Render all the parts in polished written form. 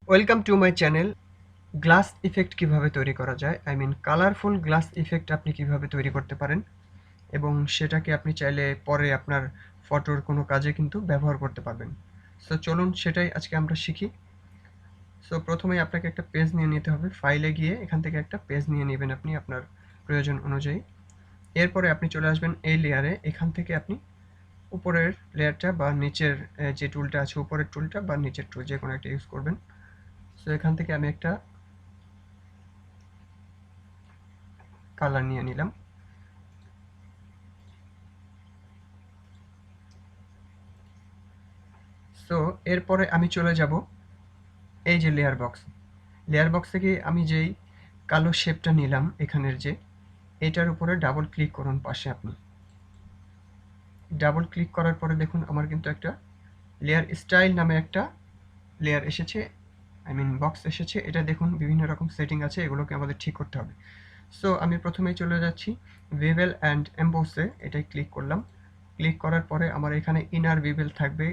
Welcome to my channel. Glass effect কিভাবে তৈরি করা যায়, কালারফুল গ্লাস ইফেক্ট আপনি কিভাবে তৈরি করতে পারেন এবং সেটাকে আপনি চাইলে পরে আপনার ফটোর কোনো কাজে কিন্তু ব্যবহার করতে পারবেন। সো চলুন সেটাই আজকে আমরা শিখি। সো প্রথমেই আপনাকে একটা পেজ নিয়ে নিতে হবে। ফাইলে গিয়ে এখান থেকে একটা পেজ নিয়ে নেবেন আপনি আপনার প্রয়োজন অনুযায়ী। এরপরে আপনি চলে আসবেন এই লেয়ারে। এখান থেকে আপনি উপরের লেয়ারটা বা নিচের যে টুলটা আছে, উপরের টুলটা বা নিচের টুল যে কোনো একটা ইউজ করবেন। সো এখান থেকে আমি একটা কালার নিয়ে নিলাম। সো এরপরে আমি চলে যাব এই যে লেয়ার বক্স থেকে আমি যেই কালো শেপটা নিলাম এখানের যে, এটার উপরে ডাবল ক্লিক করুন পাশে আপনি। ডাবল ক্লিক করার পরে দেখুন আমার কিন্তু একটা লেয়ার স্টাইল নামে একটা লেয়ার এসেছে, বক্স এসেছে। এটা দেখুন বিভিন্ন রকম সেটিং আছে, এগুলোকে আমাদের ঠিক করতে হবে। সো আমি প্রথমেই চলে যাচ্ছি বেভেল অ্যান্ড এমবোসে, এটাই ক্লিক করলাম। ক্লিক করার পরে আমার এখানে ইনার বেভেল থাকবে,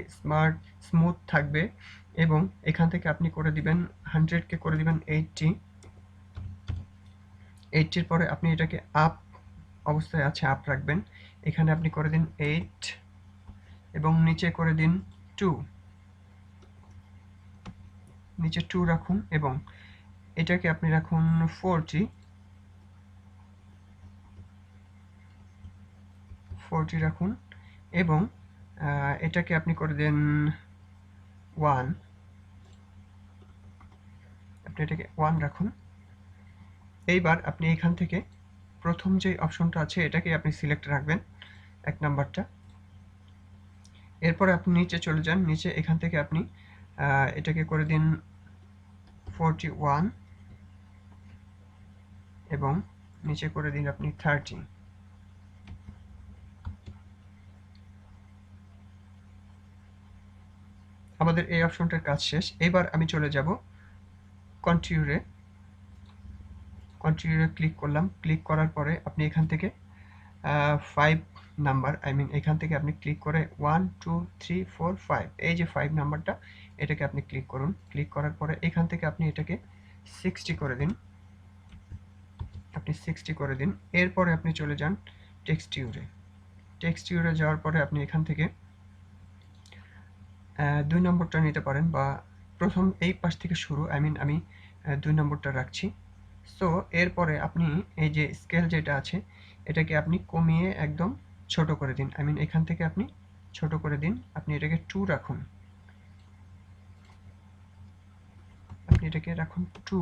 স্মুথ থাকবে এবং এখান থেকে আপনি করে দিবেন 100 কে করে দিবেন 80। 80 এর পরে আপনি এটাকে আপ অবস্থায় আছে, আপ রাখবেন। এখানে আপনি করে দিন 8 এবং নিচে করে দিন 2, নিচে 2 রাখুন এবং এটাকে আপনি রাখুন 40 রাখুন এবং এটাকে আপনি করে দেন 1, আপনি এটাকে 1 রাখুন। এইবার আপনি এখান থেকে প্রথম যে অপশনটা আছে এটাকে আপনি সিলেক্ট রাখবেন, 1 নাম্বারটা। এরপর আপনি নিচে চলে যান, নিচে এখান থেকে আপনি এটাকে করে দিন 41 এবং নিচে করে দিন আপনি 30। আমাদের এই অপশনটার কাজ শেষ। এবার আমি চলে যাব কন্টিনিউরে। কন্টিনিউরে ক্লিক করলাম। ক্লিক করার পরে আপনি এখান থেকে 5 নাম্বার, এখান থেকে আপনি ক্লিক করে 1 2 3 4 5, এই যে 5 নাম্বারটা, এটাকে আপনি ক্লিক করুন। ক্লিক করার পরে এখান থেকে আপনি এটাকে 60 করে দিন। আপনি 60 করে দিন। এরপরে আপনি চলে যান টেক্সটিউরে। টেক্সটিউরে যাওয়ার পরে আপনি এখান থেকে 2 নম্বরটা নিতে পারেন বা প্রথম এই পাশ থেকে শুরু, আমি 2 নম্বরটা রাখছি। সো এরপরে আপনি এই যে স্কেল যেটা আছে এটাকে আপনি কমিয়ে একদম ছোট করে দিন। এখান থেকে আপনি ছোট করে দিন। আপনি এটাকে 2 রাখুন। আপনি এটাকে রাখুন 2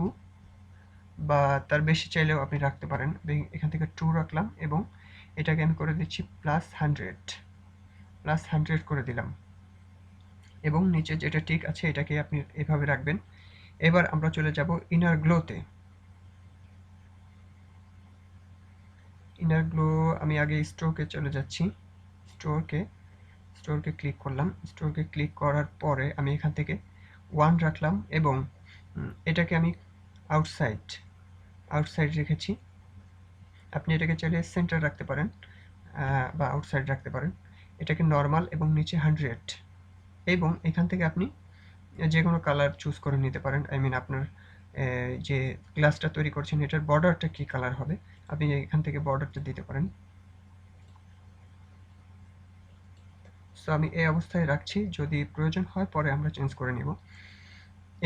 বা তার বেশি চাইলেও আপনি রাখতে পারেন। এখান থেকে 2 রাখলাম এবং এটাকে আমি করে দিচ্ছি +100 করে দিলাম এবং নিচে যেটা ঠিক আছে এটাকে আপনি এভাবে রাখবেন। এবার আমরা চলে যাব ইনার গ্লোতে। ইনার গ্লো আমি আগে স্ট্রোকে চলে যাচ্ছি। স্টোরকে স্টোরকে ক্লিক করলাম। স্টোরকে ক্লিক করার পরে আমি এখান থেকে 1 রাখলাম এবং এটাকে আমি আউটসাইড আউটসাইড রেখেছি। আপনি এটাকে চাইলে সেন্টার রাখতে পারেন বা আউটসাইড রাখতে পারেন। এটাকে নরমাল এবং নিচে 100 এবং এখান থেকে আপনি যে কোনো কালার চুজ করে নিতে পারেন। আপনার যে গ্লাসটা তৈরি করছেন এটার বর্ডারটা কি কালার হবে, আপনি এখান থেকে বর্ডারটা দিতে পারেন। সো আমি এই অবস্থায় রাখছি, যদি প্রয়োজন হয় পরে আমরা চেঞ্জ করে নেব।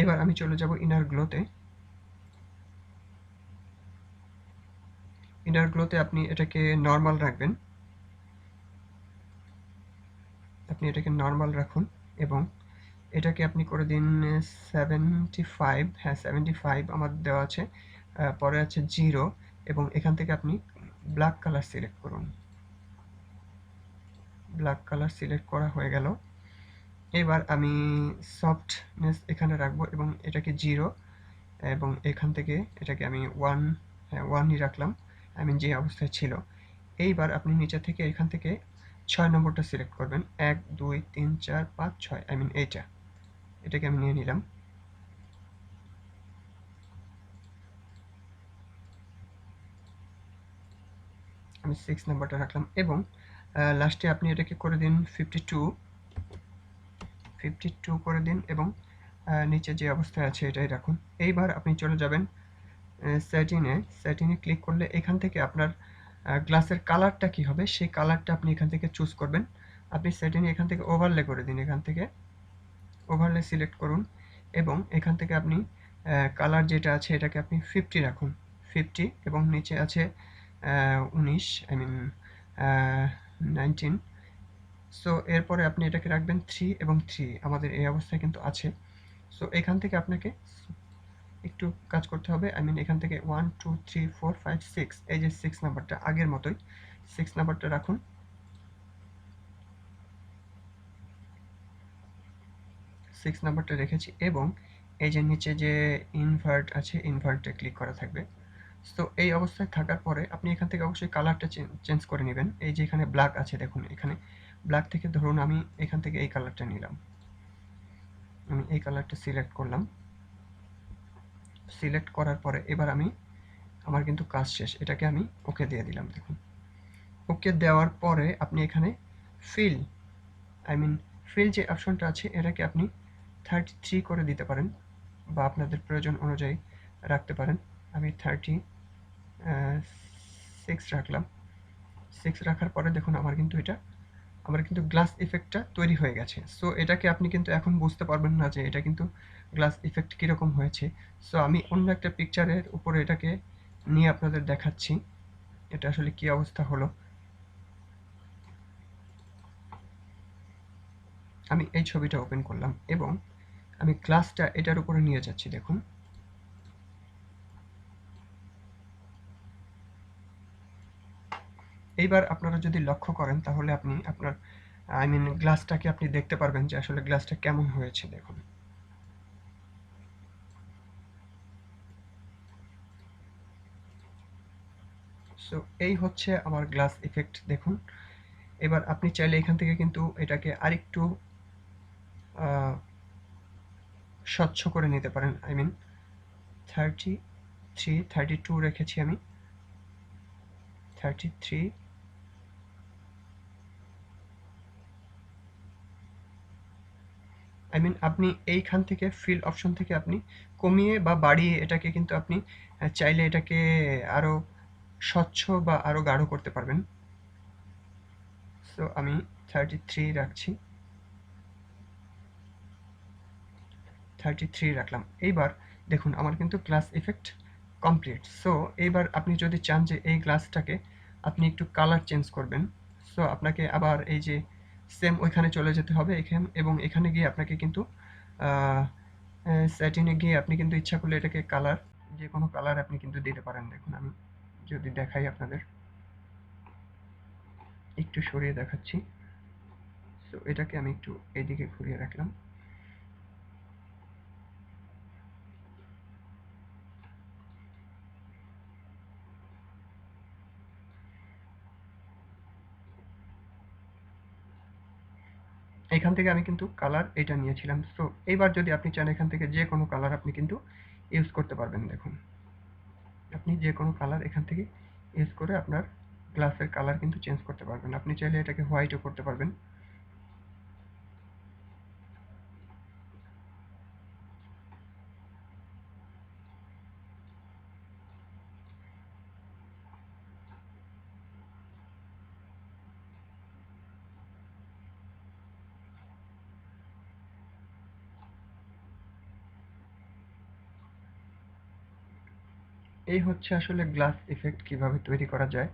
এবার আমি চলে যাব ইনার গ্লোতে। ইনার গ্লোতে আপনি এটাকে নরমাল রাখবেন। আপনি এটাকে নরমাল রাখুন এবং এটাকে আপনি করে দিন 75। হ্যাঁ, 75 আমার দেওয়া আছে। পরে আছে 0 এবং এখান থেকে আপনি ব্ল্যাক কালার সিলেক্ট করুন। ব্ল্যাক কালার সিলেক্ট করা হয়ে গেল। এবার আমি সফটনেস এখানে রাখবো এবং এটাকে 0 এবং এখান থেকে এটাকে আমি 1, হ্যাঁ 1ই রাখলাম, যে অবস্থায় ছিল। এইবার আপনি নিচে থেকে এখান থেকে 6 নম্বরটা সিলেক্ট করবেন। 1 2 3 4 5 6, এইটা। এটাকে আমি নিয়ে নিলাম। আমি 6 নাম্বারটা রাখলাম এবং লাস্টে আপনি এটাকে করে দিন 52 করে দিন এবং নিচে যে অবস্থায় আছে এটাই রাখুন। এইবার আপনি চলে যাবেন সেটিংয়ে ক্লিক করলে এখান থেকে আপনার গ্লাসের কালারটা কী হবে সেই কালারটা আপনি এখান থেকে চুজ করবেন। আপনি সেটিংয়ে এখান থেকে ওভারলে করে দিন, এখান থেকে ওভারলে সিলেক্ট করুন এবং এখান থেকে আপনি কালার যেটা আছে এটাকে আপনি 50 রাখুন, 50 এবং নিচে আছে 19 আই মিন 19। সো এরপরে আপনি এটাকে রাখবেন 3 এবং 3 আমাদের এই অবস্থায় কিন্তু আছে। সো এখান থেকে আপনাকে একটু কাজ করতে হবে, আই মিন এখান থেকে 1 2 3 4 5 6 এই যে 6 নাম্বারটা আগের মতোই 6 নাম্বারটা রাখুন। 6 নাম্বারটা রেখেছি এবং এই যে নিচে যে ইনভার্ট আছে ইনভার্টে ক্লিক করা থাকবে। সো এই অবস্থায় থাকার পরে আপনি এখান থেকে অবশ্যই কালারটা চেঞ্জ করে নেবেন। এই যে এখানে ব্ল্যাক আছে দেখুন, এখানে ব্ল্যাক থেকে ধরুন আমি এখান থেকে এই কালারটা নিলাম, আমি এই কালারটা সিলেক্ট করলাম। সিলেক্ট করার পরে এবার আমি আমার কিন্তু কাজ শেষ, এটাকে আমি ওকে দিয়ে দিলাম। দেখুন ওকে দেওয়ার পরে আপনি এখানে ফিল আই মিন ফিল যে অপশনটা আছে এটাকে আপনি 33 করে দিতে পারেন বা আপনাদের প্রয়োজন অনুযায়ী রাখতে পারেন। আমি 36 রাখলাম। 6 রাখার পরে দেখুন আমার কিন্তু গ্লাস ইফেক্টটা তৈরি হয়ে গেছে। সো এটাকে আপনি কিন্তু এখন বুঝতে পারবেন না যে এটা কিন্তু গ্লাস ইফেক্ট কীরকম হয়েছে। সো আমি অন্য একটা পিকচারের উপরে এটাকে নিয়ে আপনাদের দেখাচ্ছি এটা আসলে কী অবস্থা হলো। আমি এই ছবিটা ওপেন করলাম এবং আমি গ্লাসটা এটার উপরে নিয়ে যাচ্ছি। দেখুন এইবার আপনারা যদি লক্ষ্য করেন তাহলে আপনি আপনার আই মিন গ্লাসটাকে আপনি দেখতে পারবেন যে আসলে গ্লাসটা কেমন হয়েছে। দেখুন সো এই হচ্ছে আমার গ্লাস ইফেক্ট। দেখুন এবার আপনি চাইলে এখান থেকে কিন্তু এটাকে আরেকটু স্বচ্ছ করে নিতে পারেন। আই মিন 33 32 রেখেছি আমি, 33। আই মিন আপনি এইখান থেকে ফিল অপশন থেকে আপনি কমিয়ে বা বাড়িয়ে এটাকে কিন্তু আপনি চাইলে এটাকে আরো স্বচ্ছ বা আরো গাঢ় করতে পারবেন। সো আমি 33 রাখছি, 33 রাখলাম। এইবার দেখুন আমার কিন্তু গ্লাস ইফেক্ট কমপ্লিট। সো এইবার আপনি যদি চান যে এই গ্লাসটাকে আপনি একটু কালার চেঞ্জ করবেন, সো আপনাকে আবার এই যে সেম ওইখানে চলে যেতে হবে এবং এখানে গিয়ে আপনাকে কিন্তু সেটিংয়ে গিয়ে আপনি কিন্তু ইচ্ছা করলে এটাকে কালার যে কোনো কালার আপনি কিন্তু দিতে পারেন। দেখুন আমি যদি দেখাই আপনাদের, একটু সরিয়ে দেখাচ্ছি। সো এটাকে আমি একটু এইদিকে ঘুরিয়ে রাখলাম। এখান থেকে আমি কিন্তু কালার এটা নিয়েছিলাম। সো এইবার যদি আপনি চান এখান থেকে যে কোনো কালার আপনি কিন্তু ইউজ করতে পারবেন। দেখুন আপনি যে কোনো কালার এখান থেকে ইউজ করে আপনার গ্লাসের কালার কিন্তু চেঞ্জ করতে পারবেন। আপনি চাইলে এটাকে হোয়াইটও করতে পারবেন। এই হচ্ছে আসলে গ্লাস ইফেক্ট কিভাবে তৈরি করা যায়।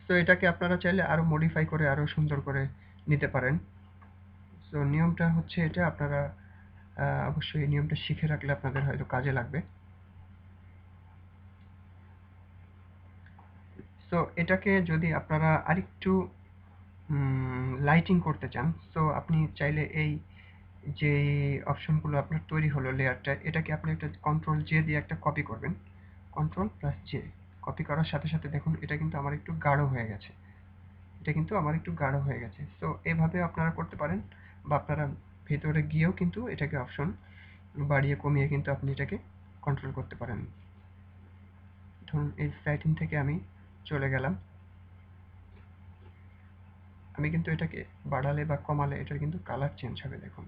তো এটাকে আপনারা চাইলে আরো মডিফাই করে আরো সুন্দর করে নিতে পারেন। সো নিয়মটা হচ্ছে এটা, আপনারা অবশ্যই এই নিয়মটা শিখে রাখলে আপনাদের হয়তো কাজে লাগবে। সো এটাকে যদি আপনারা আরেকটু লাইটিং করতে চান, সো আপনি চাইলে এই যে অপশনগুলো আপনার তৈরি হলো লেয়ারটা, এটাকে আপনি একটা কন্ট্রোল জে দিয়ে একটা কপি করবেন, কন্ট্রোল প্লাস জে। কপি করার সাথে সাথে দেখুন এটা কিন্তু আমার একটু গাঢ় হয়ে গেছে, এটা কিন্তু আমার একটু গাঢ় হয়ে গেছে। সো এভাবে আপনারা করতে পারেন বা আপনারা ভেতরে গিয়েও কিন্তু এটাকে অপশন বাড়িয়ে কমিয়ে কিন্তু আপনি এটাকে কন্ট্রোল করতে পারেন। ধরুন এই সেটিং থেকে আমি চলে গেলাম, আমি কিন্তু এটাকে বাড়ালে বা কমালে এটার কিন্তু কালার চেঞ্জ হবে। দেখুন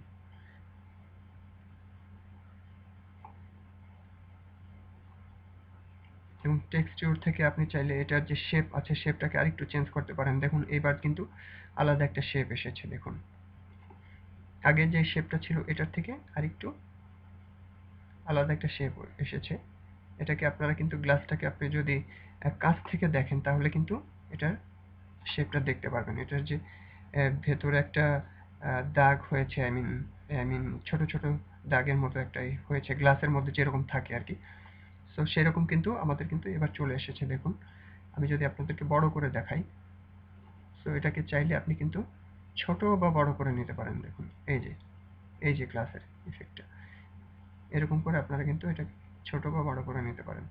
টেক্সচার থেকে আপনি চাইলে এটার যে শেপ আছে শেপটাকে আরেকটু চেঞ্জ করতে পারেন। দেখুন এবার কিন্তু আলাদা একটা শেপ এসেছে দেখুন। আগে যে শেপটা ছিল এটার থেকে আরেকটু আলাদা একটা শেপ এসেছে। এটাকে আপনারা কিন্তু গ্লাসটাকে আপনি যদি কাছ থেকে দেখেন তাহলে কিন্তু এটার শেপটা দেখতে পারবেন। এটার যে ভেতরে একটা দাগ হয়েছে, আই মিন ছোট ছোট দাগের মতো একটা হয়েছে গ্লাসের মধ্যে যেরকম থাকে আর কি। সো সেরকম কিন্তু আমাদের কিন্তু এবার চলে এসেছে দেখুন। আমি যদি আপনাদেরকে বড় করে দেখাই, সো এটাকে চাইলে আপনি কিন্তু ছোট বা বড় করে নিতে পারেন দেখুন। এই যে গ্লাসের ইফেক্টটা এরকম করে আপনারা কিন্তু এটা ছোট বা বড় করে নিতে পারেন।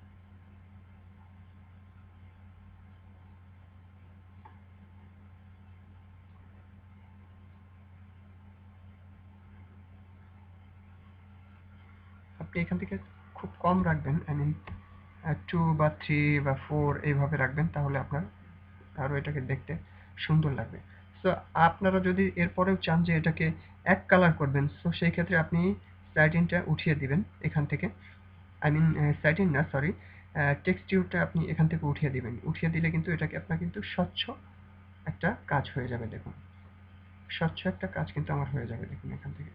আপনি এখান থেকে খুব কম রাখবেন, আই মিন 2 বা 3 বা 4 এইভাবে রাখবেন, তাহলে আপনার আরো এটাকে দেখতে সুন্দর লাগবে। সো আপনারা যদি এরপরেও চান যে এটাকে এক কালার করবেন, সো সেই ক্ষেত্রে আপনি স্যাটিনটা উঠিয়ে দিবেন এখান থেকে। আই মিন স্যাটিন না, সরি, টেক্সটিউরটা আপনি এখান থেকে উঠিয়ে দিবেন। উঠিয়ে দিলে কিন্তু এটাকে আপনার কিন্তু স্বচ্ছ একটা কাজ হয়ে যাবে দেখুন। স্বচ্ছ একটা কাজ কিন্তু আমার হয়ে যাবে দেখুন এখান থেকে।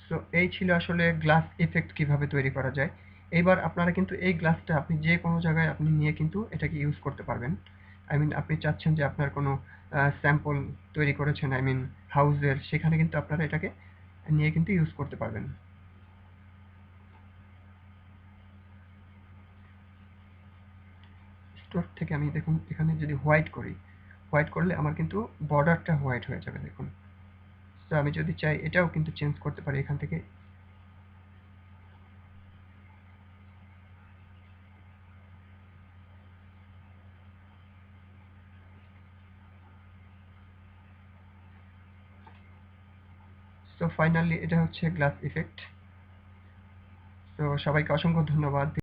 সো এই ছিল আসলে গ্লাস ইফেক্ট কিভাবে তৈরি করা যায়। এইবার আপনারা কিন্তু এই গ্লাসটা আপনি যে কোনো জায়গায় আপনি নিয়ে কিন্তু এটাকে ইউজ করতে পারবেন। আই মিন আপনি চাচ্ছেন যে আপনার কোনো স্যাম্পল তৈরি করেছেন, আই মিন হাউসের, সেখানে কিন্তু আপনারা এটাকে নিয়ে কিন্তু ইউজ করতে পারবেন। স্টোর থেকে আমি দেখুন এখানে যদি হোয়াইট করি, হোয়াইট করলে আমার কিন্তু বর্ডারটা হোয়াইট হয়ে যাবে দেখুন। তো আমি যদি চাই এটাও কিন্তু চেঞ্জ করতে পারি এখান থেকে। সো ফাইনালি এটা হচ্ছে গ্লাস ইফেক্ট। তো সবাইকে অসংখ্য ধন্যবাদ।